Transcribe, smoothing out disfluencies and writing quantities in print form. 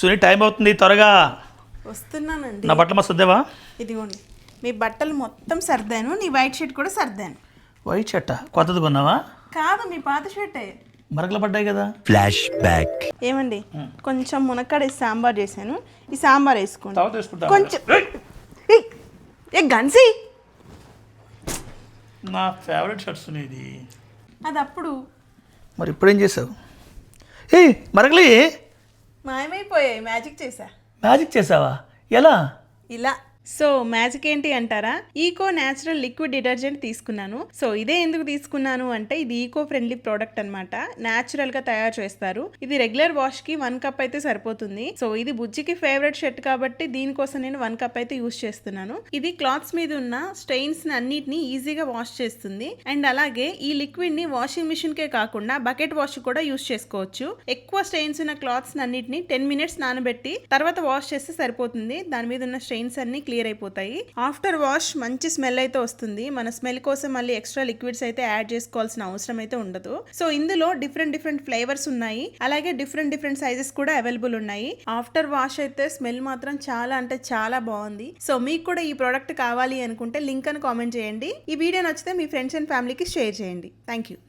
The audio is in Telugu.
సునీ టైం అవుతుంది, త్వరగా వస్తున్నానండి. నా బట్టలు మస్తుందేవా? ఇదిగోండి మీ బట్టలు మొత్తం సర్దాను, నీ వైట్ షర్ట్ కూడా సర్దాను. వైట్ షర్టా? కొత్తది కొన్నావా? కాదు, మీ పాత షర్టే. మరకలు పడ్డాయి కదా. Flash back. ఏమండి, కొంచెం మునక్కాడ సాంబార్ చేశాను, ఈ సాంబార్ వేసుకోండి తర్వాత వేసుకుంటా. కొంచెం. ఏ గన్సి, నా ఫేవరెట్ షర్ట్స్ ఇది. అది అప్పుడు మరి ఇప్పుడేం చేసావు? ఏ మరకలి మాయమైపోయాయి, మ్యాజిక్ చేశా. మ్యాజిక్ చేసావా? ఎలా? ఇలా. సో మ్యాజిక్ ఏంటి అంటారా? ఈకో న్యాచురల్ లిక్విడ్ డిటర్జెంట్ తీసుకున్నాను. సో ఇదే ఎందుకు తీసుకున్నాను అంటే ఇది ఈకో ఫ్రెండ్లీ ప్రోడక్ట్ అనమాట. న్యాచురల్ గా తయారు చేస్తారు. ఇది రెగ్యులర్ వాష్ కి 1 కప్ అయితే సరిపోతుంది. సో ఇది బుజ్జికి ఫేవరెట్ షర్ట్ కాబట్టి దీనికోసం నేను 1 కప్ అయితే యూస్ చేస్తున్నాను. ఇది క్లాత్స్ మీద ఉన్న స్టెయిన్స్ అన్నిటిని ఈజీగా వాష్ చేస్తుంది. అండ్ అలాగే ఈ లిక్విడ్ ని వాషింగ్ మిషన్ కే కాకుండా బకెట్ వాష్ కూడా యూస్ చేసుకోవచ్చు. ఎక్కువ స్టెయిన్స్ ఉన్న క్లాత్స్ అన్నిటిని 10 మినిట్స్ నానబెట్టి తర్వాత వాష్ చేస్తే సరిపోతుంది. దాని మీద ఉన్న స్టెయిన్స్ అన్ని క్లియర్ అయిపోతాయి. ఆఫ్టర్ వాష్ మంచి స్మెల్ అయితే వస్తుంది. మన స్మెల్ కోసం మళ్ళీ ఎక్స్ట్రా లిక్విడ్స్ అయితే యాడ్ చేసుకోవాల్సిన అవసరం అయితే ఉండదు. సో ఇందులో డిఫరెంట్ ఫ్లేవర్స్ ఉన్నాయి. అలాగే డిఫరెంట్ సైజెస్ కూడా అవైలబుల్ ఉన్నాయి. ఆఫ్టర్ వాష్ అయితే స్మెల్ మాత్రం చాలా అంటే చాలా బాగుంది. సో మీకు కూడా ఈ ప్రోడక్ట్ కావాలి అనుకుంటే లింక్ అని కామెంట్ చేయండి. ఈ వీడియో నచ్చితే మీ ఫ్రెండ్స్ అండ్ ఫ్యామిలీకి షేర్ చేయండి. Thank you.